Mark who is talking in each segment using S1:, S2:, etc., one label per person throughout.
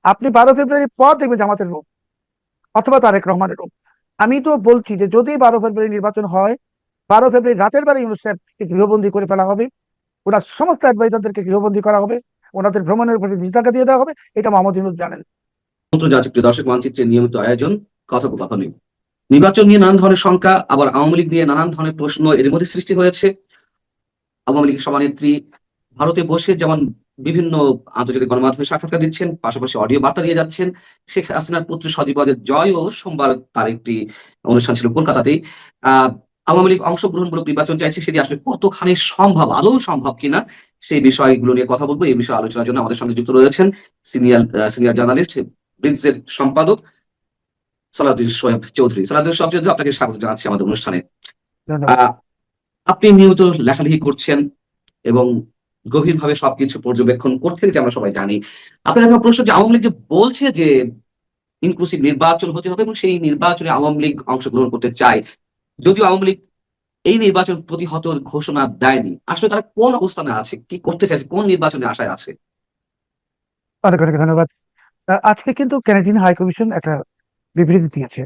S1: আপনি 12 ফেব্রুয়ারি পর দেখবেন জামাতের রূপ অথবা তারেক রহমানের রূপ। আমি তো বলছি যে যদি 12 ফেব্রুয়ারি নির্বাচন হয়, 12 ফেব্রুয়ারি রাতের বেলা ইউনূস সাহেবকে গৃহবন্দী করে ফেলা হবে, ওনার সমস্ত অ্যাডভাইজারদেরকে গৃহবন্দী করা হবে, ওনাদের ভ্রমণের উপরে নিষেধাজ্ঞা দিয়ে দেওয়া হবে। এটা মোহাম্মদ ইউনূস জানেন।
S2: আন্তর্জাতিক দর্শক মানচিত্রের নিয়মিত আয়োজন, কথোপকথনে নির্বাচন নিয়ে নানান ধরনের শঙ্কা, আবার আওয়ামী লীগ নিয়ে নানান ধরনের প্রশ্ন এর মধ্যে সৃষ্টি হয়েছে। আওয়ামী লীগের সভানেত্রী ভারতে বসে যেমন বিভিন্ন আন্তর্জাতিক গণমাধ্যমে সাক্ষাৎকার দিচ্ছেন, পাশাপাশি অডিও বার্তা দিয়ে যাচ্ছেন। শেখ হাসিনার পুত্র সজীব ওয়াজেদ জয়ও সোমবার তার একটি অনুষ্ঠান ছিল কলকাতাতেই। আহ আওয়ামী লীগ অংশগ্রহণমূলক নির্বাচন চাইছে, সেটি আসলে কতখানি সম্ভব, আদৌ সম্ভব কিনা, সেই বিষয়গুলো নিয়ে কথা বলবো। এই বিষয়ে আলোচনার জন্য আমাদের সঙ্গে যুক্ত রয়েছেন সিনিয়র সিনিয়র জার্নালিস্ট, ব্রিজের সম্পাদক সালাউদ্দিন সোহেব চৌধুরী। সালাউদ্দিন সোহেব চৌধুরী, আপনাকে স্বাগত জানাচ্ছি আমাদের অনুষ্ঠানে।
S1: ধন্যবাদ।
S2: আহ আপনি নিয়মিত লেখালেখি করছেন এবং গভীরভাবে সবকিছু পর্যবেক্ষণ করছেন, এটা আমরা সবাই জানি। আপনার কাছে আমার প্রশ্ন, যে আওয়ামী লীগ যে বলছে যে ইনক্লুসিভ নির্বাচন হতে হবে এবং সেই নির্বাচনে আওয়ামী লীগ অংশগ্রহণ করতে চায়, যদিও আওয়ামী লীগ এই নির্বাচন প্রতিহত ঘোষণা দেয়নি, আসলে তারা কোন অবস্থানে আছে, কি করতে চাইছে, কোন নির্বাচনে আশায় আছে?
S1: অনেক অনেক ধন্যবাদ। আজকে কিন্তু ক্যানাডিয়ান হাই কমিশন একটা বিবৃতি দিয়েছে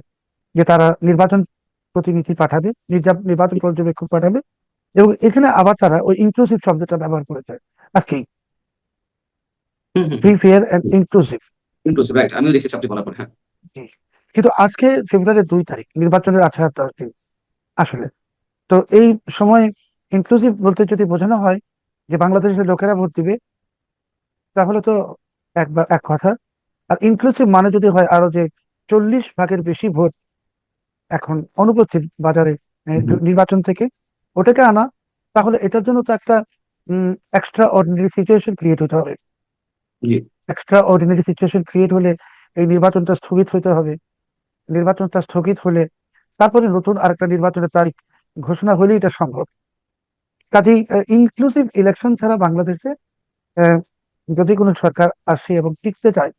S1: যে তারা নির্বাচন প্রতিনিধি পাঠাবে, নির্বাচন পর্যবেক্ষক পাঠাবে, এবং এখানে আবার তারা ওই ইনক্লুসিভ শব্দটা ব্যবহার করেছে আজকেই।
S2: Hmm hmm
S1: free,
S2: hmm.
S1: Fair and inclusive.
S2: Inclusive, right, আমিও দেখেছি আপনি বলার পর। হ্যাঁ।
S1: কিন্তু আজকে ফেব্রুয়ারির 2 তারিখ, নির্বাচনের 10 দিন আসলে। তো এই সময় ইনক্লুসিভ বলতে যদি বোঝানো হয় যে বাংলাদেশের লোকেরা ভোট দিবে, তাহলে তো এক কথা। আর ইনক্লুসিভ মানে যদি হয় আরো যে 40 ভাগের বেশি ভোট এখন অনুপস্থিত বাজারে, নির্বাচন থেকে ওটাকে আনা, তাহলে এটার জন্য তো একটা এক্সট্রা অর্ডিনারি সিচুয়েশন ক্রিয়েট হতে হবে।
S2: জি।
S1: এক্সট্রা অর্ডিনারি সিচুয়েশন ক্রিয়েট হলে এই নির্বাচনটা স্থগিত হতে হবে। নির্বাচনটা স্থগিত হলে তারপরে নতুন আরেকটা নির্বাচনের তারিখ ঘোষণা হলেই এটা সম্ভব। কাজেই ইনক্লুসিভ ইলেকশন ছাড়া বাংলাদেশে আহ, যদি কোনো সরকার আসে এবং টিকতে চায়,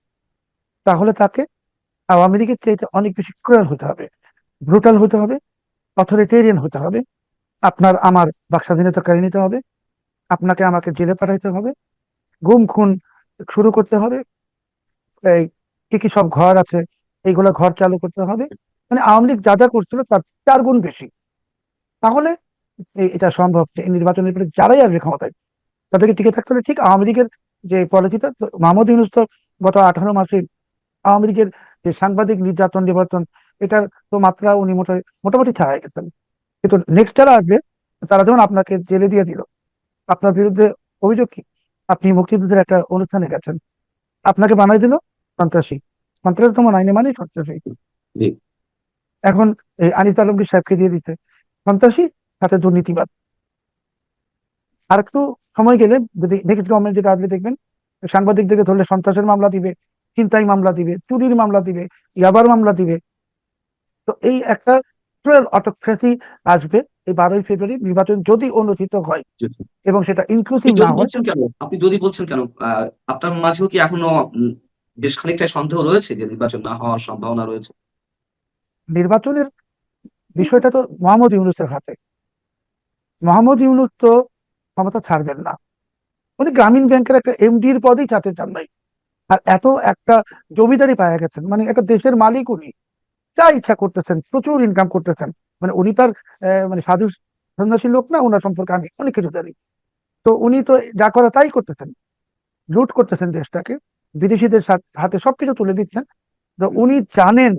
S1: তাহলে তাকে আওয়ামী লীগের চাইতে অনেক বেশি ক্রুয়াল হতে হবে, ব্রুটাল হতে হবে, অথরিটেরিয়ান হতে হবে। আপনার আমার বাক স্বাধীনতা কেড়ে নিতে হবে, আপনাকে আমাকে জেলে পাঠাইতে হবে, গুম খুন শুরু করতে হবে, এই কি কি সব ঘর আছে এইগুলো ঘর চালু করতে হবে। মানে আওয়ামী লীগ যা যা করছিল তার 4 গুণ বেশি। তাহলে এটা সম্ভব যে এই নির্বাচনের পরে যারাই আসবে ক্ষমতায় তাদেরকে টিকে থাকতে হলে ঠিক আওয়ামী লীগের যে পলিসিটা, মাহমুদ ইউনূস তো গত 18 মাসে আওয়ামী লীগের যে সাংবাদিক নির্যাতন নিবর্তন, এটার তো মাত্রা উনি মোটামুটি ছাড়াই গেছেন। কিন্তু নেক্সট যারা আসবে, তারা যেমন আপনাকে জেলে দিয়ে দিল, আপনার বিরুদ্ধে অভিযোগ কি, আপনি মুক্তিযুদ্ধের একটা অনুষ্ঠানে গেছেন, আপনাকে বানাই দিল সন্ত্রাসী। সন্ত্রাস তোমার আইনে মানে সন্ত্রাসী।
S2: জি।
S1: এখন এই আনিস আলমগীর সাহেবকে দিয়ে দিতে সন্ত্রাসী, সাথে দুর্নীতিবাদ। আর একটু সময় গেলে যদি নেক্সট গভর্নমেন্ট যেটা আসবে দেখবেন, সাংবাদিকদেরকে ধরলে সন্ত্রাসের মামলা দিবে, ছিনতাই মামলা দিবে, চুরির মামলা দিবে, ইয়াবার মামলা দিবে। তো এই একটা ক্রুয়েল অটোক্রেসি আসবে এই 12ই ফেব্রুয়ারি নির্বাচন যদি অনুষ্ঠিত হয়
S2: জি।
S1: এবং সেটা
S2: আপনি
S1: ইনক্লুসিভ না
S2: যদি
S1: হয়।
S2: বলছেন কেন, আপনি যদি বলছেন কেন, আপনার মাঝেও কি এখনো বেশ খানিকটা সন্দেহ রয়েছে যে নির্বাচন না হওয়ার সম্ভাবনা রয়েছে?
S1: নির্বাচনের বিষয়টা তো মোহাম্মদ ইউনূসের হাতে। মোহাম্মদ ইউনূস তো ক্ষমতা ছাড়বেন না। উনি গ্রামীণ ব্যাংকের একটা এমডির পদেই ছাড়তে চান নাই। আর এত একটা জমিদারি পাওয়া গেছেন, মানে একটা দেশের মালিক উনি, যা ইচ্ছা করতেছেন, প্রচুর ইনকাম করতেছেন। মানে উনি তার মানে সাধু সন্ন্যাসী লোক না, ওনার সম্পর্কে আমি অনেক কিছু জানি। তো উনি তো যা করা তাই করতেছেন, লুট করতেছেন দেশটাকে, বিদেশিদের হাতে সবকিছু তুলে দিচ্ছেন। তো উনি জানেন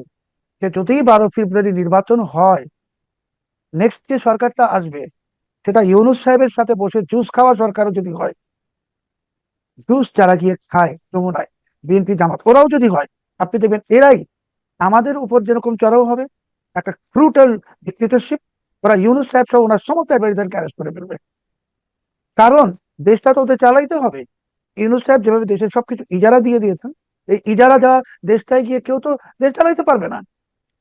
S1: যে যদি 12 ফেব্রুয়ারি নির্বাচন হয়, নেক্সট যে সরকারটা আসবে সেটা ইউনূস সাহেবের সাথে বসে জুস খাওয়া সরকারও যদি হয়, জুস যারা গিয়ে খায় যমুনায়, বিএনপি জামাত ওরাও যদি হয়, আপনি দেখবেন এরাই আমাদের উপর যেরকম চড়াও হবে, একটা ব্রুটাল ডিক্টেটরশিপ। ওরা ইউনূস সাহেব সহ ওনার সমস্ত অ্যাডভাইজারকে অ্যারেস্ট করে ফেলবে। কারণ দেশটা তো ওদের চালাইতে হবে। ইউনূস সাহেব যেভাবে দেশের সবকিছু ইজারা দিয়ে দিয়েছেন, এই ইজারা দেওয়া দেশটায় গিয়ে কেউ তো দেশ চালাইতে পারবে না।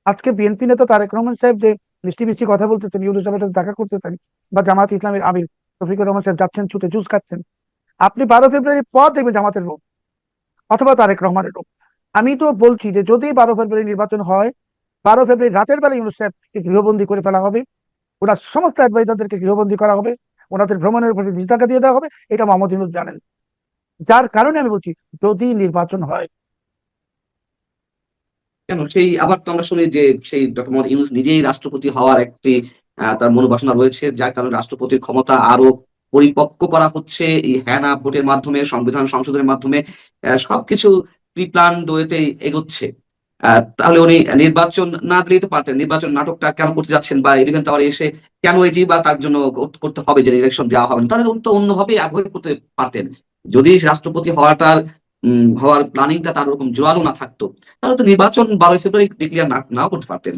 S1: আজকে বিএনপি নেতা তারেক রহমান সাহেব যে মিষ্টি মিষ্টি কথা বলতেছেন, ইউনূস সাহেবের সাথে দেখা করতেছেন, বা জামাত ইসলামের আমির শফিকুর রহমান সাহেব যাচ্ছেন ছুটে জুস খাচ্ছেন, আপনি 12 ফেব্রুয়ারি পর দেখবেন জামাতের রূপ অথবা তারেক রহমানের রূপ। আমি তো বলছি যে যদি 12 ফেব্রুয়ারি নির্বাচন হয়, 12 ফেব্রুয়ারি রাতের বেলা ইউনূস সাহেবকে গৃহবন্দী করে ফেলা হবে, ওনার সমস্ত অ্যাডভাইজারদেরকে গৃহবন্দী করা হবে, ওনাদের ভ্রমণের উপরে নিষেধাজ্ঞা দিয়ে দেওয়া হবে। এটা মোহাম্মদ ইউনূস জানেন। যার কারণে আমি বলছি যদি নির্বাচন হয়,
S2: কেন সেই আবার তো আমরা শুনি যে সেই ডক্টর মোহাম্মদ ইউনূস নিজেই রাষ্ট্রপতি হওয়ার একটি তার মনোবাসনা রয়েছে, যার কারণে রাষ্ট্রপতির ক্ষমতা আরো পরিপক্ক করা হচ্ছে এই হ্যাঁ না ভোটের মাধ্যমে, সংবিধান সংশোধনের মাধ্যমে সবকিছু প্রি প্ল্যান্ড ওয়েতে এগোচ্ছে। তাহলে উনি নির্বাচন না দিলেই তো পারতেন। নির্বাচন নাটকটা কেন করতে যাচ্ছেন, বা ইলেভেন টাওয়ারে এসে কেন এটি বা তার জন্য করতে হবে যে ইলেকশন দেওয়া হবে না? তাহলে উনি তো অন্যভাবে অ্যাভয়েড করতে পারতেন। যদি রাষ্ট্রপতি হওয়ার প্ল্যানিংটা তার ওরকম জোরালো না থাকতো, তাহলে তো নির্বাচন 12ই ফেব্রুয়ারি ডিক্লেয়ার নাও করতে পারতেন।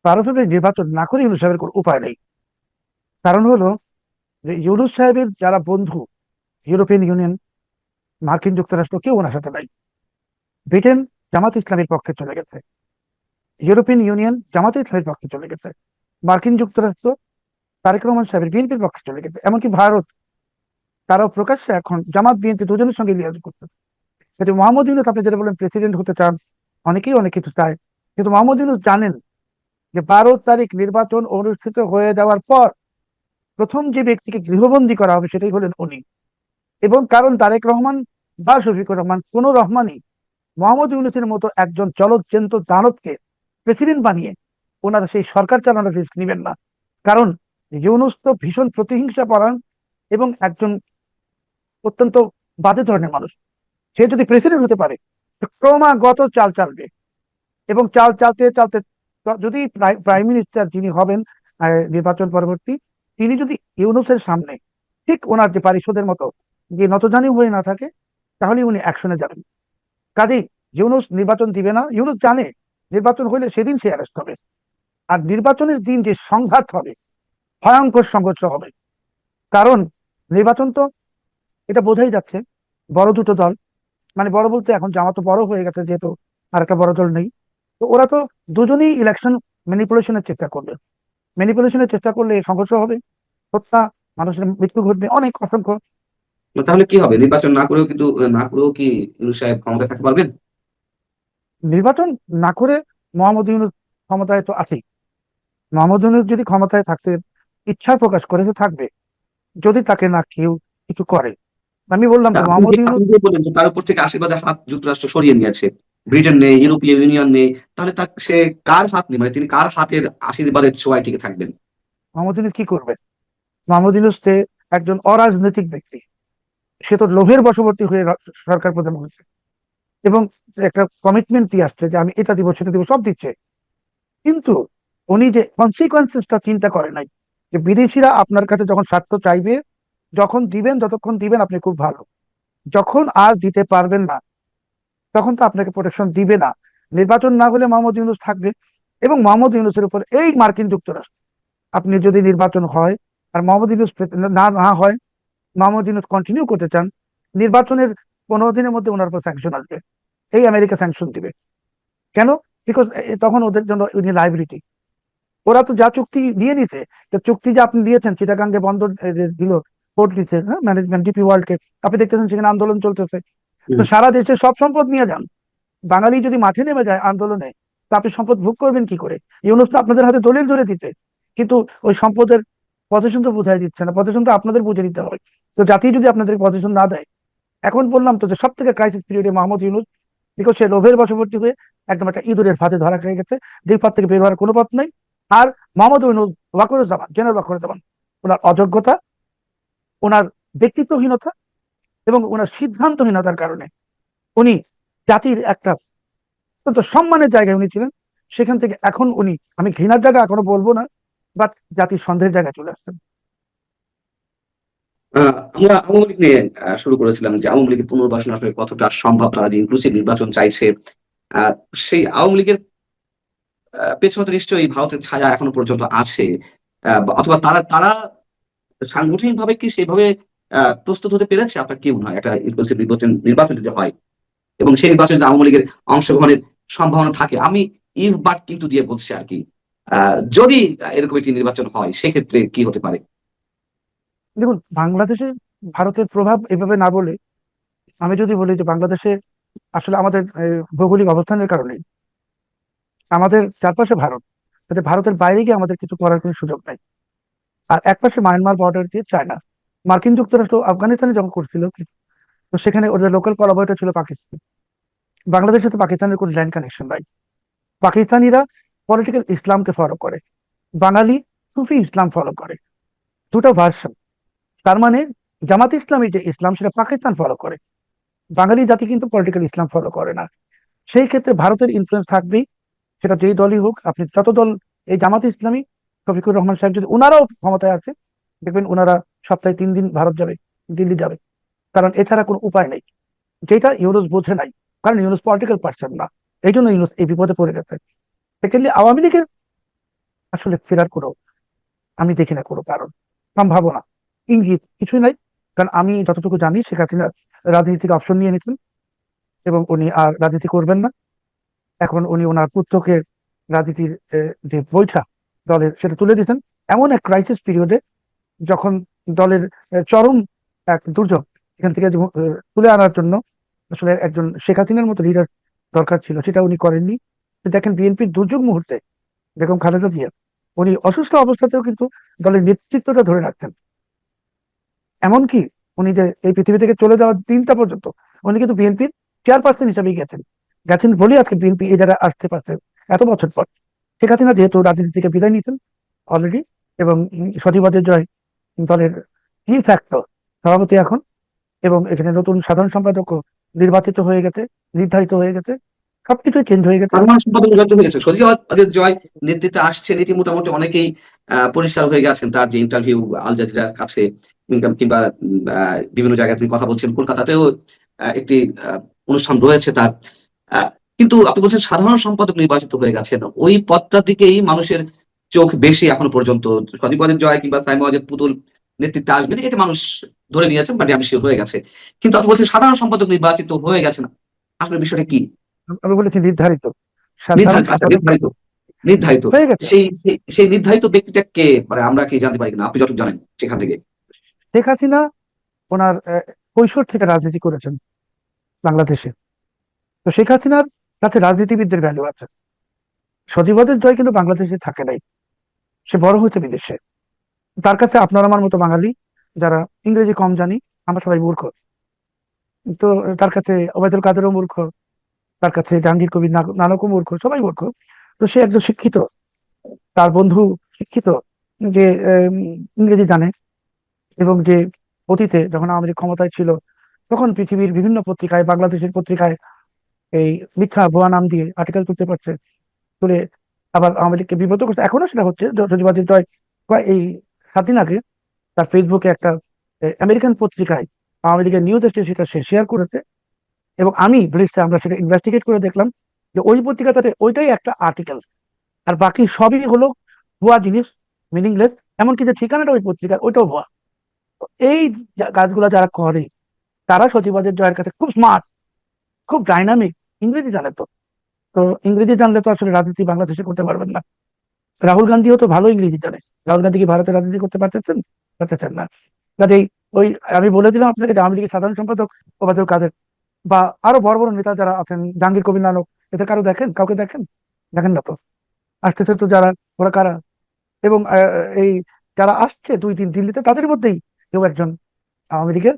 S1: 12 ফেব্রুয়ারি নির্বাচন না করে ইউনূস সাহেবের কোনো উপায় নেই। কারণ হলো যে ইউনূস সাহেবের যারা বন্ধু, ইউরোপিয়ান ইউনিয়ন, মার্কিন যুক্তরাষ্ট্র, কেউ ওনার সাথে নাই। ব্রিটেন জামাত ইসলামের পক্ষে চলে গেছে, ইউরোপিয়ান ইউনিয়ন জামাতে ইসলামের পক্ষে চলে গেছে, মার্কিন যুক্তরাষ্ট্র তারেক রহমান সাহেবের বিএনপির পক্ষে চলে গেছে, এমনকি ভারত তারাও প্রকাশ্যে এখন জামাত বিএনপি দুজনের সঙ্গে লিয়াজ করছে। কিন্তু মোহাম্মদ ইউনূস, আপনি যেটা বলেন প্রেসিডেন্ট হতে চান, অনেকেই অনেক কিছু চায়, কিন্তু মোহাম্মদ ইউনূস জানেন যে 12 তারিখ নির্বাচন অনুষ্ঠিত হয়ে যাওয়ার পর প্রথম যে ব্যক্তিকে গৃহবন্দী করা হবে সেটাই হলেন উনি। এবং কারণ তারেক রহমান বা শফিকুর রহমান, কোন রহমানই মোহাম্মদ ইউনূসের মতো একজন জলজ্যান্ত দানবকে প্রেসিডেন্ট বানিয়ে ওনারা সেই সরকার চালানোর রিস্ক নেবেন না। কারণ ইউনূস তো ভীষণ প্রতিহিংসা পরায়ণ এবং একজন অত্যন্ত বাজে ধরনের মানুষ। সে যদি প্রেসিডেন্ট হতে পারে তো ক্রমাগত চাল চালবে, এবং চাল চালতে চালতে যদি প্রাইম মিনিস্টার যিনি হবেন নির্বাচন পরবর্তী, তিনি যদি ইউনূসের সামনে ঠিক ওনার যে পারিষদের মতো যে নতজানি হয়ে না থাকে, তাহলে উনি অ্যাকশনে যাবেন। কাজেই ইউনূস নির্বাচন দিবে না। ইউনূস জানে নির্বাচন হইলে সেদিন সে অ্যারেস্ট হবে, আর নির্বাচনের দিন যে সংঘাত হবে, ভয়ঙ্কর সংঘর্ষ হবে। কারণ নির্বাচন তো, এটা বোঝাই যাচ্ছে, বড় দুটো দল, মানে বড় বলতে এখন জামাত তো বড় হয়ে গেছে যেহেতু আর একটা বড় দল নেই, তো ওরা তো দুজনেই ইলেকশন ম্যানিপুলেশনের চেষ্টা করবে। ম্যানিপুলেশনের চেষ্টা করলে সংঘর্ষ হবে, হত্যা, মানুষের মৃত্যু ঘটবে অনেক, অসংখ্য।
S2: তাহলে কি হবে? নির্বাচন না করেও কি ইউনূস সাহেব ক্ষমতায় থাকতে পারবেন?
S1: নির্বাচন না করে মোহাম্মদ ইউনূস ক্ষমতায় তো আছেই। মোহাম্মদ ইউনূস যদি ক্ষমতায় থাকতে ইচ্ছা প্রকাশ করে তো থাকবে, যদি তাকে না কেউ কিছু করে। আমি বললাম তো
S2: আপনি
S1: মোহাম্মদ
S2: যে
S1: ইউনূস।
S2: আপনি যে বললেন যে তার উপর থেকে আশীর্বাদের হাত যুক্তরাষ্ট্র সরিয়ে নিয়েছে, ব্রিটেন নেই, ইউরোপীয় ইউনিয়ন নেই, তাহলে সে কার হাত নেই, মানে তিনি কার হাতের আশীর্বাদের ছোঁয়ায় টিকে থাকবেন?
S1: মোহাম্মদ ইউনূস কি করবে? মোহাম্মদ ইউনূস সে একজন অরাজনৈতিক ব্যক্তি। সে তো লোভের বশবর্তী হয়ে সরকার প্রধান হয়েছে, এবং একটা কমিটমেন্ট দিয়ে আসছে যে আমি এটা দিব সেটা দিব, সব দিচ্ছে। কিন্তু উনি যে কনসিকোয়েন্সেসটা চিন্তা করে নাই, যে বিদেশিরা আপনার কাছে যখন স্বার্থ চাইবে, যখন দিবেন, যতক্ষণ দিবেন আপনি খুব ভালো, যখন আর দিতে পারবেন না তখন তো আপনাকে প্রোটেকশন দিবে না। নির্বাচন না হলে মোহাম্মদ ইউনূস থাকবে, এবং মোহাম্মদ ইউনূসের উপর এই মার্কিন যুক্তরাষ্ট্র, আপনি যদি নির্বাচন হয় আর মোহাম্মদ ইউনূস না না হয়, মোহাম্মদ ইউনূস কন্টিনিউ করতে চান, নির্বাচনের 15 দিনের মধ্যে ওনার উপর স্যাংশন আসবে। এই আমেরিকা স্যাংশন দিবে। কেন? বিকজ তখন ওদের জন্য উনি লাইবিলিটি। ওরা তো যা চুক্তি নিয়ে নিছে, তো চুক্তি যে আপনি দিয়েছেন চিটাগাঙ্গে বন্দর দিল, পোর্ট দিচ্ছে, হ্যাঁ, ম্যানেজমেন্ট ডিপি ওয়ার্ল্ডকে, আপনি দেখতেছেন সেখানে আন্দোলন চলতেছে। তো
S2: হুম।
S1: সারা দেশের সব সম্পদ নিয়ে যান, বাঙালি যদি মাঠে নেমে যায় আন্দোলনে, তো আপনি সম্পদ ভোগ করবেন কি করে? ইউনূস তো আপনাদের হাতে দলিল ধরে দিতে, কিন্তু ওই সম্পদের পজিশন তো বুঝাই দিচ্ছে না, পজিশন তো আপনাদের বুঝে দিতে হবে। তো জাতি যদি আপনাদের পজিশন না দেয়, এখন বললাম তো যে সব থেকে ক্রাইসিস পিরিয়ডে মোহাম্মদ ইউনূস, বিকজ সে লোভের বশবর্তী হয়ে একদম একটা ইঁদুরের ফাঁদে ধরা খেয়ে গেছে, যে পথ থেকে বের হওয়ার কোনো পথ নাই। আর মোহাম্মদ ইউনূস, ওয়াকরুজ্জামান, জেনারেল ওয়াকরুজ্জামান, ওনার অযোগ্যতা, ওনার ব্যক্তিত্বহীনতা এবং ওনার সিদ্ধান্তহীনতার কারণে উনি জাতির একটা অত্যন্ত সম্মানের জায়গায় উনি ছিলেন, সেখান থেকে এখন উনি, আমি ঘৃণার জায়গা এখনো বলবো না, বাট জাতির সন্দেহের জায়গায় চলে আসছেন।
S2: আমরা আওয়ামী লীগ নিয়ে শুরু করেছিলাম যে আওয়ামী লীগের পুনর্বাসন আসলে কতটা সম্ভব, তারা যে ইনক্লুসিভ নির্বাচন চাইছে। আহ, সেই আওয়ামী লীগের পেছনে তো নিশ্চয়ই ভারতের ছায়া এখনো পর্যন্ত আছে। অথবা তারা তারা সাংগঠনিক ভাবে কি সেভাবে প্রস্তুত হতে পেরেছে? আপনার কি মনে হয় একটা ইনক্লুসিভ নির্বাচন যদি হয় এবং সেই নির্বাচনে যদি আওয়ামী লীগের অংশগ্রহণের সম্ভাবনা থাকে, আমি ইফ বাট কিন্তু দিয়ে বলছি আর কি, যদি এরকম একটি নির্বাচন হয় সেক্ষেত্রে কি হতে পারে?
S1: দেখুন, বাংলাদেশে ভারতের প্রভাব এভাবে না বলে আমি যদি বলি যে বাংলাদেশে আসলে আমাদের ভৌগোলিক অবস্থানের কারণে আমাদের চারপাশে ভারত, যাতে ভারতের বাইরে গিয়ে আমাদের কিছু করার কোনো সুযোগ নাই। আর একপাশে মায়ানমার বর্ডার দিয়ে চায়না, মার্কিন যুক্তরাষ্ট্র আফগানিস্তানে যখন করছিল, তো সেখানে ওদের লোকাল কোলাবরেটর ছিল পাকিস্তান। বাংলাদেশের সাথে পাকিস্তানের কোনো ল্যান্ড কানেকশন নাই। পাকিস্তানিরা পলিটিক্যাল ইসলামকে ফলো করে, বাঙালি সুফি ইসলাম ফলো করে, দুটো ভার্সন। তার মানে জামাত ইসলামী যে ইসলাম সেটা পাকিস্তান ফলো করে, বাঙালি জাতি কিন্তু পলিটিক্যাল ইসলাম ফলো করে না। সেই ক্ষেত্রে ভারতের ইনফ্লুয়েন্স থাকবেই, সেটা যেই দলই হোক। আপনি যত দল, এই জামাত ইসলামী, শফিকুর রহমান সাহেব যদি ওনারাও ক্ষমতায় আছে, দেখবেন ওনারা সপ্তাহে 3 দিন ভারত যাবে, দিল্লি যাবে, কারণ এছাড়া কোনো উপায় নেই। যেটা ইউনুস বোঝে নাই, কারণ ইউনুস পলিটিক্যাল পার্সন না, এই জন্য ইউনুস এই বিপদে পড়ে গেছে। সেকেন্ডলি আওয়ামী লীগের আসলে ফেরার কোনো, আমি দেখি না কোনো কারণ, সম্ভাবনা, ইঙ্গিত কিছুই নাই। কারণ আমি যতটুকু জানি শেখ হাসিনা রাজনীতিক অপশন নিয়ে নিয়েছেন এবং উনি আর রাজনীতি করবেন না। এখন উনি ওনার পুত্রকে রাজনীতির যে বৈঠা দলের, সেটা তুলে দিয়েছেন এমন এক ক্রাইসিস পিরিয়ডে, যখন দলের চরম এক দুর্যোগ এখান থেকে তুলে আনার জন্য আসলে একজন শেখ হাসিনার মতো লিডার দরকার ছিল, সেটা উনি করেননি। দেখেন বিএনপির দুর্যোগ মুহূর্তে বেগম খালেদা জিয়া, উনি অসুস্থ অবস্থাতেও কিন্তু দলের নেতৃত্বটা ধরে রাখতেন। এমনকি উনি যে এই পৃথিবী থেকে চলে যাওয়ার দিনটা পর্যন্ত উনি কিন্তু বিএনপির চেয়ারপারসন হিসেবেই গেছেন, গেছেন বলেই আজকে বিএনপি এই জায়গায় আসতে পারছে এত বছর পর। শেখ হাসিনা যেহেতু রাজনীতি থেকে বিদায় নিয়েছেন অলরেডি, এবং সচিবাদের জয় দলের কি ফ্যাক্টর সভাপতি এখন, এবং এখানে নতুন সাধারণ সম্পাদকও নির্বাচিত হয়ে গেছে, নির্ধারিত হয়ে গেছে, সবকিছুই চেঞ্জ হয়ে গেছে।
S2: সাধারণ সম্পাদক নির্বাচিত হয়েছে, সজীব জয় নেতৃত্বে আসছে, নীতি মোটামুটি অনেকেই পরিষ্কার হয়ে গেছেন। তার যে ইন্টারভিউ আল জাজিরার কাছে কিংবা বিভিন্ন জায়গায় তিনি কথা বলছেন, কলকাতাতেও একটি অনুষ্ঠান রয়েছে তার। কিন্তু আপনি বলছেন সাধারণ সম্পাদক নির্বাচিত হয়ে গেছেন, ওই পদটার দিকেই মানুষের চোখ বেশি এখনো পর্যন্ত। সজীব জয় কিংবা সাইম ওয়াজেদ পুতুল নেতৃত্বে আসবেন, এটা মানুষ ধরে নিয়েছেন বা ড্যাম শিওর হয়ে গেছে। কিন্তু আপনি বলছেন সাধারণ সম্পাদক নির্বাচিত হয়ে গেছেন, আসলে বিষয়টা কি?
S1: আমি বলেছি নির্ধারিত সাধারণ
S2: নির্ধারিত, আচ্ছা
S1: সম্পাদক
S2: নির্ধারিত, নির্ধারিত।
S1: হয়ে গেছে।
S2: সেই সেই সেই নির্ধারিত ব্যক্তিটা কে, মানে আমরা কি জানতে পারি কিনা, আপনি যতটুকু জানেন সেখান থেকে?
S1: শেখ হাসিনা ওনার কৈশোর থেকে রাজনীতি করেছেন বাংলাদেশে, তো শেখ হাসিনার কাছে রাজনীতিবিদদের ভ্যালু আছে। সজীবদের জয় কিন্তু বাংলাদেশে থাকে নাই, সে বড় হয়েছে বিদেশে। তার কাছে আপনার আমার মতো বাঙালি যারা ইংরেজি কম জানি, আমরা সবাই মূর্খ। তো তার কাছে ওবায়দুল কাদেরও মূর্খ, তার কাছে জাহাঙ্গীর কবির নানকও মূর্খ, সবাই মূর্খ। তো সে একজন শিক্ষিত, তার বন্ধু শিক্ষিত, যে ইংরেজি জানে, এবং যে অতীতে যখন আওয়ামী লীগ ক্ষমতায় ছিল তখন পৃথিবীর বিভিন্ন পত্রিকায়, বাংলাদেশের পত্রিকায় এই মিথ্যা ভুয়া নাম দিয়ে আর্টিকেল তুলতে পারছে, তুলে আবার আওয়ামী লীগকে বিব্রত করছে। এখনো সেটা হচ্ছে। সজীবাদিত জয় এই 7 দিন আগে তার ফেসবুকে একটা আমেরিকান পত্রিকায় আওয়ামী লীগের নিউজ এসেছে, সেটা সে শেয়ার করেছে, এবং আমি ব্রিজে আমরা সেটা ইনভেস্টিগেট করে দেখলাম যে ওই পত্রিকাটাতে ওইটাই একটা আর্টিকেল, আর বাকি সবই হলো ভুয়া জিনিস, মিনিংলেস। এমনকি যে ঠিকানাটা ওই পত্রিকার ওইটাও ভুয়া। তো এই কাজগুলো যারা করে তারা সচিবাদের জয়ের কাছে খুব স্মার্ট, খুব ডাইনামিক, ইংরেজি জানে তো। তো ইংরেজি জানলে তো আসলে রাজনীতি বাংলাদেশে করতে পারবেন না। রাহুল গান্ধীও তো ভালো ইংরেজি জানে, রাহুল গান্ধী কি ভারতে রাজনীতি করতে পারতেছেন? পারতেছেন না। কাজেই ওই আমি বলে দিলাম আপনাকে যে আওয়ামী লীগের সাধারণ সম্পাদক ওবায়দুল কাদের বা আরো বড় বড় নেতা যারা আছেন, জাহাঙ্গীর কবির নানক, এদের কারো দেখেন? কাউকে দেখেন? দেখেন না তো। আসতেছে তো যারা, ওরা কারা? এবং এই যারা আসছে 2 দিন দিল্লিতে, তাদের মধ্যেই কেউ একজন আওয়ামী লীগের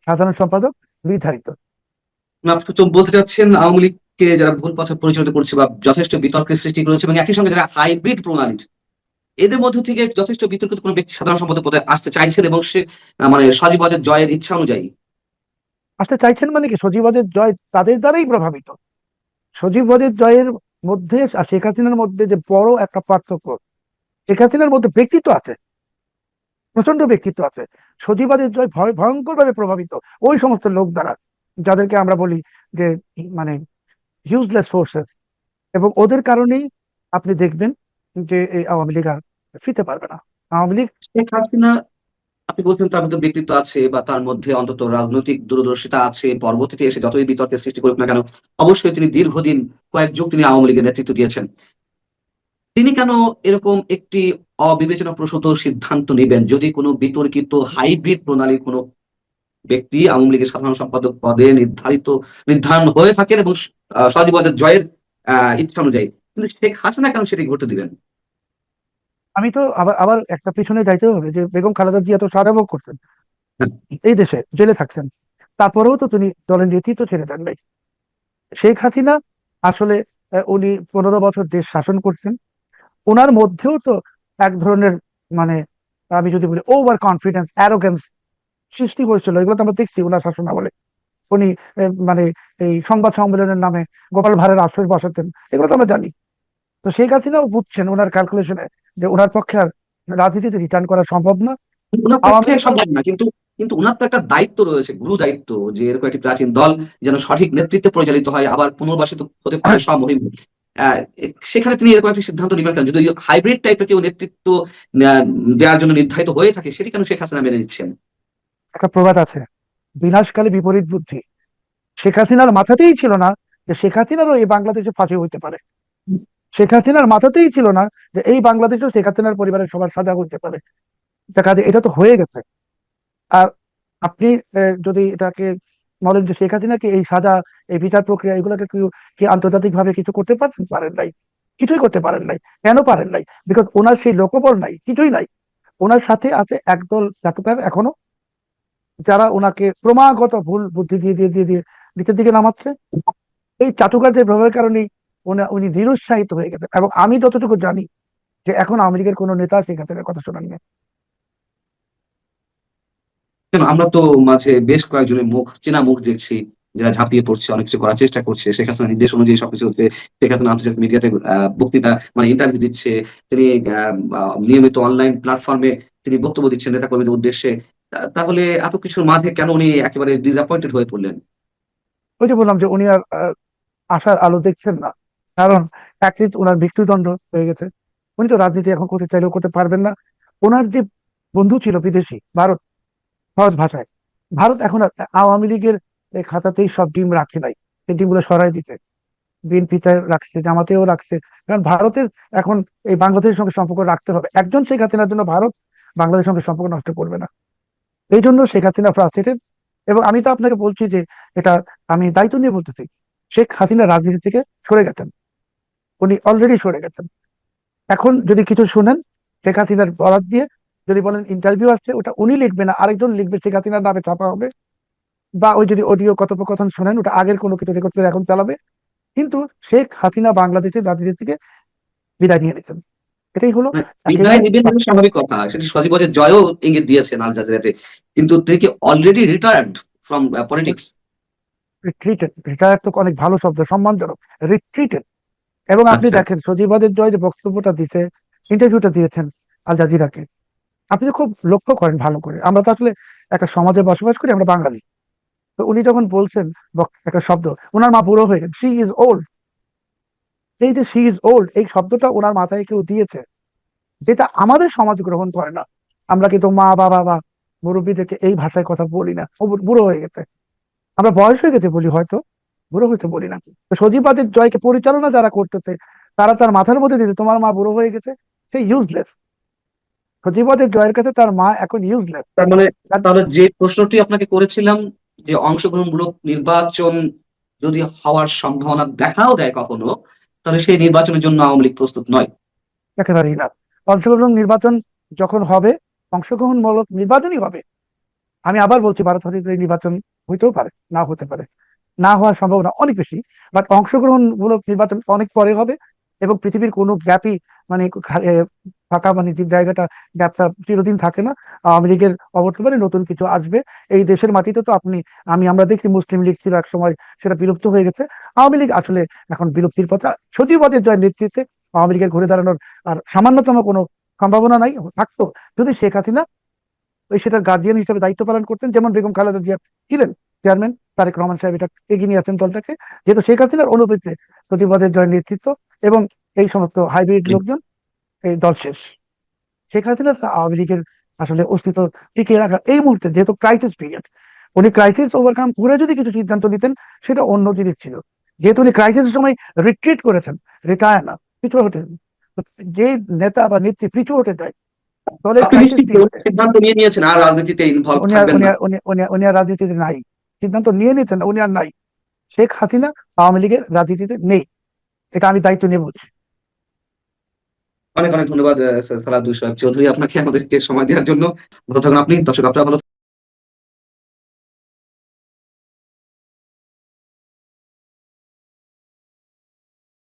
S1: সাধারণ সম্পাদক নির্ধারিত।
S2: মানে আপনি তো বলতে চাচ্ছেন আওয়ামী লীগকে যারা ভুল পথে পরিচালিত করছে বা যথেষ্ট বিতর্কের সৃষ্টি করেছে, এবং একই সঙ্গে যারা হাইব্রিড প্রণালীর, এদের মধ্য থেকে যথেষ্ট বিতর্কিত কোনো ব্যক্তি সাধারণ সম্পাদক পদে আসতে চাইছেন, এবং সে মানে সজীব জয়ের ইচ্ছা অনুযায়ী।
S1: আসতে চাইছেন মানে কি, সজীবদের জয় তাদের দ্বারাই প্রভাবিত। সজীবদের জয়ের মধ্যে আর শেখ হাসিনার মধ্যে যে বড় একটা পার্থক্য, শেখ হাসিনার মধ্যে ব্যক্তিত্ব আছে, প্রচন্ড ব্যক্তিত্ব আছে। সজীবাদের জয় ভয়ঙ্কর ভাবে প্রভাবিত ওই সমস্ত লোক দ্বারা, যাদেরকে আমরা বলি যে মানে ইউজলেস ফোর্সেস। এবং ওদের কারণেই আপনি দেখবেন যে এই আওয়ামী লীগ আর ফিরতে পারবে না। আওয়ামী লীগ
S2: শেখ হাসিনা, আপনি বলছেন তার মধ্যে ব্যক্তিত্ব আছে বা তার মধ্যে অন্তত রাজনৈতিক দূরদর্শিতা আছে, পরবর্তীতে এসে যতই বিতর্কের সৃষ্টি করুক না কেন, অবশ্যই তিনি দীর্ঘদিন, কয়েক যুগ তিনি আওয়ামী লীগের নেতৃত্ব দিয়েছেন। তিনি কেন এরকম একটি অবিবেচনা প্রসূত সিদ্ধান্ত নেবেন যদি কোনো বিতর্কিত হাইব্রিড প্রণালীর কোনো ব্যক্তি আওয়ামী লীগের সাধারণ সম্পাদক পদে নির্ধারণ হয়ে থাকেন, এবং সজীব জয়ের ইচ্ছা অনুযায়ী? কিন্তু শেখ হাসিনা কেন সেটি ঘটতে দিবেন?
S1: আমি তো আবার আবার একটা পিছনে যাইতে হবে যে বেগম খালেদা জিয়া তো সাজা ভোগ করছেন,
S2: হ্যাঁ,
S1: এই দেশে জেলে থাকছেন, তারপরেও তো তিনি দলের নেতৃত্ব ছেড়ে দেন নাই। শেখ হাসিনা আসলে উনি 15 বছর দেশ শাসন করছেন। ওনার মধ্যেও তো এক ধরনের মানে আমি যদি বলি ওভার কনফিডেন্স, অ্যারোগেন্স সৃষ্টি হয়েছিল। এগুলো তো আমরা দেখছি ওনার শাসন আমলে। উনি মানে এই সংবাদ সম্মেলনের নামে গোপাল ভাঁড়ের আশ্রয় বসাতেন, এগুলো তো আমরা জানি। তো শেখ হাসিনাও বুঝছেন ওনার ক্যালকুলেশনে যে ওনার পক্ষে আর রাজনীতিতে রিটার্ন করা সম্ভব না।
S2: ওনার
S1: আওয়ামী
S2: পক্ষে
S1: লীগ তো
S2: সম্ভব না, কিন্তু কিন্তু ওনার তো একটা দায়িত্ব রয়েছে, গুরু দায়িত্ব, যে এরকম একটি প্রাচীন দল যেন সঠিক নেতৃত্বে পরিচালিত হয়, আবার পুনর্বাসিত হতে পারে স্বমহিম। সেখানে তিনি এরকম একটি সিদ্ধান্ত নেবেন কেন? যদি হাইব্রিড টাইপের কেউ নেতৃত্ব আহ, দেওয়ার জন্য নির্ধারিত হয়ে থাকে, সেটি কেন শেখ হাসিনা মেনে নিচ্ছেন?
S1: একটা প্রবাদ আছে, বিনাশকালে বিপরীত বুদ্ধি। শেখ হাসিনার মাথাতেই ছিল না যে শেখ হাসিনারও এই বাংলাদেশে ফাঁসি হইতে পারে। শেখ হাসিনার মাথাতেই ছিল না যে এই বাংলাদেশেও শেখ হাসিনার পরিবারের সবার সাজা হইতে পারে। কাজে এটা তো হয়ে গেছে। আর আপনি যদি এটাকে বলেন যে শেখ হাসিনা কি এই সাজা, এই বিচার প্রক্রিয়া এগুলোকে কি আন্তর্জাতিক ভাবে কিছু করতে পারছেন? পারেন নাই, কিছুই করতে পারেন নাই। কেন পারেন নাই? বিকজ ওনার সেই লোকবল নাই, কিছুই নাই। ওনার সাথে আছে একদল চাটুকার এখনো, যারা ওনাকে ক্রমাগত ভুল বুদ্ধি দিয়ে দিয়ে দিয়ে দিয়ে নিচের দিকে নামাচ্ছে। এই চাটুকারদের প্রভাবের কারণে উনি নিরুৎসাহিত হয়ে গেছেন। এবং আমি যতটুকু জানি যে এখন আওয়ামী লীগের কোনো নেতা শেখ হাসিনার কথা শোনান না।
S2: কেন, আমরা তো মাঝে বেশ কয়েকজনের মুখ, চেনা মুখ দেখছি, যারা ঝাঁপিয়ে পড়ছে, অনেক কিছু করার চেষ্টা করছে শেখ হাসিনার নির্দেশ অনুযায়ী সবকিছু হচ্ছে। শেখ হাসিনা আন্তর্জাতিক মিডিয়াতে বক্তৃতা, মানে ইন্টারভিউ দিচ্ছে। তিনি নিয়মিত অনলাইন প্ল্যাটফর্মে তিনি বক্তব্য দিচ্ছেন নেতা কর্মীদের উদ্দেশ্যে। তাহলে এত কিছুর মাঝে কেন উনি একেবারে ডিসঅ্যাপয়েন্টেড হয়ে পড়লেন?
S1: ওই যে বললাম যে উনি আর আশার আলো দেখছেন না। কারণ একই ওনার মৃত্যুদণ্ড হয়ে গেছে। উনি তো রাজনীতি এখন করতে চাইলেও করতে পারবেন না। ওনার যে বন্ধু ছিল বিদেশি ভারত, সহজ ভাষায় ভারত এখন আর আওয়ামী লীগের এই খাতাতেই সব ডিম রাখে নাই। সেই ডিমগুলো সরাই দিতে বিএনপিতে রাখছে, জামাতেও রাখছে। কারণ ভারতের এখন এই বাংলাদেশের সঙ্গে সম্পর্ক রাখতে হবে। একজন শেখ হাসিনার জন্য ভারত বাংলাদেশের সঙ্গে সম্পর্ক নষ্ট করবে না। এই জন্য শেখ হাসিনা ফ্রাস্ট্রেটেড। এবং আমি তো আপনাকে বলছি যে এটা আমি দায়িত্ব নিয়ে বলতেছি, শেখ হাসিনা রাজনীতি থেকে সরে গেছেন। উনি অলরেডি সরে গেছেন। এখন যদি কিছু শুনেন শেখ হাসিনার বরাত দিয়ে, যদি বলেন ইন্টারভিউ আসছে, ওটা উনি লিখবে না, আরেকজন লিখবে, শেখ হাসিনার নামে ছাপা হবে। বা ওই যদি অডিও কথোপকথন শোনেন, ওটা আগের কোনো কিছু রেকর্ড করে এখন চালাবে। কিন্তু শেখ হাসিনা বাংলাদেশের রাজনীতি থেকে বিদায় নিয়ে নিতেন। এটাই হলো
S2: মানে বিদায়
S1: একেবারে
S2: নিবেন এটা স্বাভাবিক কথা, সেটি সজীবদের জয়ও ইঙ্গিত দিয়েছেন আল জাজিরাতে। কিন্তু তিনি কি already retired from politics?
S1: Retreated. Retire তো অনেক ভালো শব্দ, সম্মানজনক। রিট্রিটেড। এবং আপনি
S2: আচ্ছা।
S1: দেখেন সজীবাদের জয় যে বক্তব্যটা দিছে, ইন্টারভিউটা দিয়েছেন আল জাজিরাকে, আপনি তো খুব লক্ষ্য করেন ভালো করে। আমরা তো আসলে একটা সমাজে বসবাস করি, আমরা বাঙালি। তো উনি যখন বলছেন একটা শব্দ, ওনার মা বুড়ো হয়ে গেছে, শি ইজ ওল্ড। এই যে শি ইজ ওল্ড, এই শব্দটা ওনার মাথায় কেউ দিয়েছে, যেটা আমাদের সমাজ গ্রহণ করে না। আমরা কিন্তু মা বাবা বা মুরব্বীদেরকে এই ভাষায় কথা বলি না, ও বুড়ো হয়ে গেছে। আমরা বয়স হয়ে গেছে বলি হয়তো, বুড়ো হয়েছে বলি না। তো সজীবাদের জয়কে পরিচালনা যারা করতেছে, তারা তার মাথার মধ্যে দিতে তোমার মা বুড়ো হয়ে গেছে, সে ইউজলেস। সজীবাদের জয়ের কাছে তার মা এখন ইউজলেস।
S2: তার মানে, তাহলে যে প্রশ্নটি আপনাকে করেছিলাম, যে অংশগ্রহণমূলক নির্বাচন যদি হওয়ার সম্ভাবনা দেখাও দেয় কখনো, তাহলে সেই নির্বাচনের জন্য আওয়ামী লীগ প্রস্তুত নয়।
S1: একেবারেই না। অংশগ্রহণ নির্বাচন যখন হবে, অংশগ্রহণমূলক নির্বাচনই হবে। আমি আবার বলছি, ভারত হতে নির্বাচন হইতেও পারে, না হতে পারে, না হওয়ার সম্ভাবনা অনেক বেশি। বাট অংশগ্রহণমূলক নির্বাচন অনেক পরে হবে। এবং পৃথিবীর কোনো গ্যাপই মানে ফাঁকা, মানে যে জায়গাটা, গ্যাপটা চিরদিন থাকে না। আওয়ামী লীগের অবর্তমানে নতুন কিছু আসবে। এই দেশের মাটিতে তো আমরা দেখি মুসলিম লীগ ছিল এক সময়, সেটা বিলুপ্ত হয়ে গেছে। আওয়ামী লীগ আসলে এখন বিলুপ্তির পথে। সজীবদের জয় নেতৃত্বে আওয়ামী লীগের ঘুরে দাঁড়ানোর আর সামান্যতম কোনো সম্ভাবনা নাই। থাকতো যদি শেখ হাসিনা ওই সেটার গার্জিয়ান হিসেবে দায়িত্ব পালন করতেন, যেমন বেগম খালেদা জিয়া ছিলেন চেয়ারম্যান, তারেক রহমান সাহেব এটা এগিয়ে নিয়ে আসেন দলটাকে। যেহেতু শেখ হাসিনার অনুপস্থিতিতে প্রতিবাদের জয় নেতৃত্ব এবং এই সমস্ত হাইব্রিড লোকজন, এই দল শেষ। শেখ হাসিনা আওয়ামী লীগের আসলে অস্তিত্ব টিকিয়ে রাখার এই মুহূর্তে যেহেতু ক্রাইসিস পিরিয়ড, উনি ক্রাইসিস ওভারকাম করে যদি কিছু সিদ্ধান্ত নিতেন, সেটা অন্য জিনিস ছিল। যেহেতু উনি ক্রাইসিসের সময় রিট্রিট করেছেন, রিটায়ার না, পিছু হতে, যে নেতা বা নেত্রী পিছু হতে যায় দলের
S2: আপনি
S1: ক্রাইসিস
S2: নিশ্চিত
S1: পিরিয়ডে,
S2: সিদ্ধান্ত নিয়ে নিয়েছেন আর রাজনীতিতে ইনভলভ
S1: উনি আর
S2: থাকবেন
S1: উনি
S2: না?
S1: আর উনি উনি উনি আর রাজনীতিতে নাই। সিদ্ধান্ত নিয়ে নিতেন, উনি আর নাই। শেখ হাসিনা আওয়ামী লীগের রাজনীতিতে নেই। এটা আমি দায়িত্ব নিয়ে বলছি।
S2: অনেক অনেক ধন্যবাদ সালাউদ্দিন চৌধুরী, আপনাকে আমাদেরকে সময় দেওয়ার জন্য। ভালো থাকুন আপনি, দর্শক আপনারা ভালো